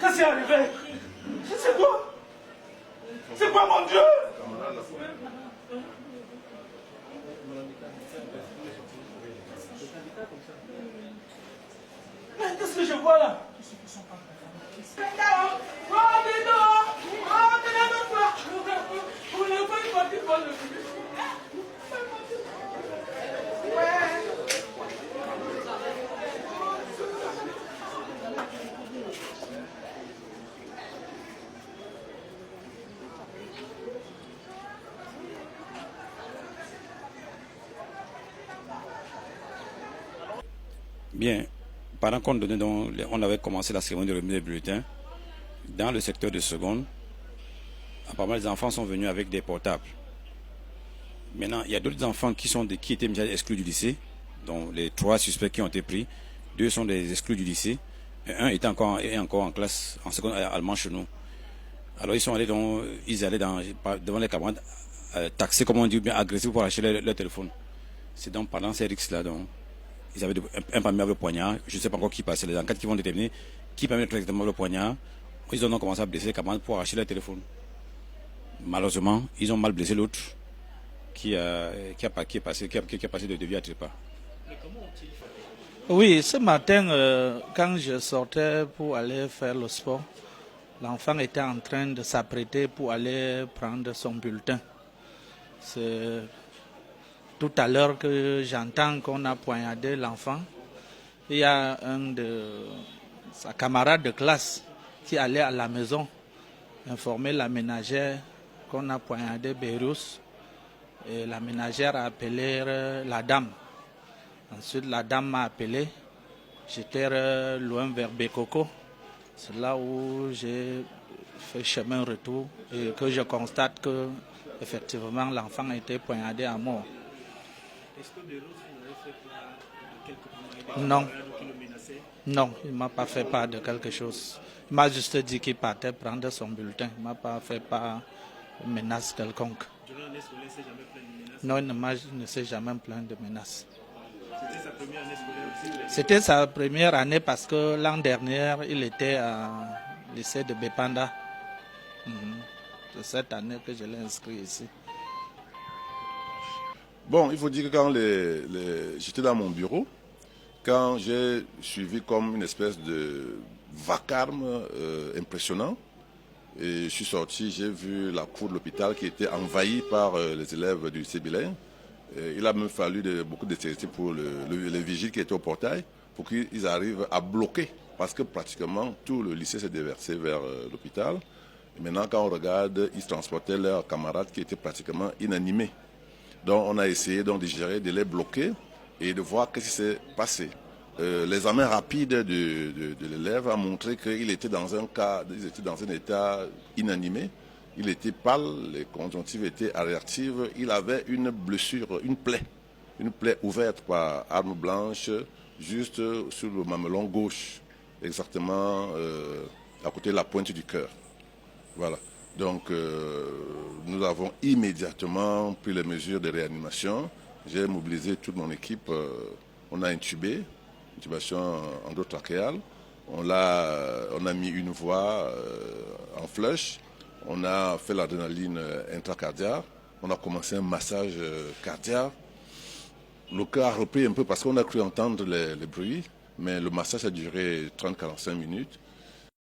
Qu'est-ce qui est arrivé? C'est quoi? C'est quoi, mon Dieu? Mais qu'est-ce que je vois là? Bien, pendant qu'on donnait on avait commencé la cérémonie de remise des bulletins, dans le secteur de seconde, apparemment les enfants sont venus avec des portables. Maintenant, il y a d'autres enfants qui étaient déjà exclus du lycée, dont les 3 suspects qui ont été pris, 2 sont des exclus du lycée, et un est encore en classe, en seconde allemand chez nous. Alors ils allaient devant les camarades, taxer, comme on dit, ou bien agressifs pour acheter leur téléphone. C'est donc pendant ces risques-là, donc, ils avaient un parmi avec le poignard, je ne sais pas encore qui passait, les enquêtes qui vont déterminer qui permet exactement le poignard. Ils ont donc commencé à blesser les camarades pour acheter leur téléphone. Malheureusement, ils ont mal blessé l'autre qui est passé de Devi à Trépas. Oui, ce matin, quand je sortais pour aller faire le sport, l'enfant était en train de s'apprêter pour aller prendre son bulletin. C'est tout à l'heure que j'entends qu'on a poignardé l'enfant. Il y a un de sa camarade de classe qui allait à la maison informer la ménagère qu'on a poignardé Bérus. Et la ménagère a appelé la dame. Ensuite, la dame m'a appelé. J'étais loin vers Bekoko. C'est là où j'ai fait chemin retour et que je constate que effectivement l'enfant a été poignardé à mort. Est-ce que Bérus n'avait fait part de quelque chose? Non. Non, il ne m'a pas fait part de quelque chose. Il m'a juste dit qu'il partait prendre son bulletin. Il ne m'a pas fait part de menace quelconque. Durant l'année scolaire, il ne s'est jamais plaint de menaces? Non, il ne s'est jamais plaint de menaces. C'était sa première année scolaire aussi? C'était sa première année parce que l'an dernier, il était au lycée de Bepanda. C'est cette année que je l'ai inscrit ici. Bon, il faut dire que quand j'étais dans mon bureau, quand j'ai suivi comme une espèce de vacarme impressionnant, et je suis sorti, j'ai vu la cour de l'hôpital qui était envahie par les élèves du lycée Bilain. Il a même fallu beaucoup d'exercices pour les vigiles qui étaient au portail pour qu'ils arrivent à bloquer, parce que pratiquement tout le lycée s'est déversé vers l'hôpital. Maintenant, quand on regarde, ils transportaient leurs camarades qui étaient pratiquement inanimés. Donc on a essayé de gérer, de les bloquer et de voir ce qui s'est passé. L'examen rapide de l'élève a montré qu'il était dans un état inanimé. Il était pâle, les conjonctives étaient réactives. Il avait une blessure, une plaie ouverte par arme blanche, juste sur le mamelon gauche, exactement à côté de la pointe du cœur. Voilà. Donc, nous avons immédiatement pris les mesures de réanimation. J'ai mobilisé toute mon équipe. On a intubé, intubation endotrachéale. On a mis une voie en flush. On a fait l'adrénaline intracardiaque. On a commencé un massage cardiaque. Le cœur a repris un peu parce qu'on a cru entendre les bruits. Mais le massage a duré 30-45 minutes.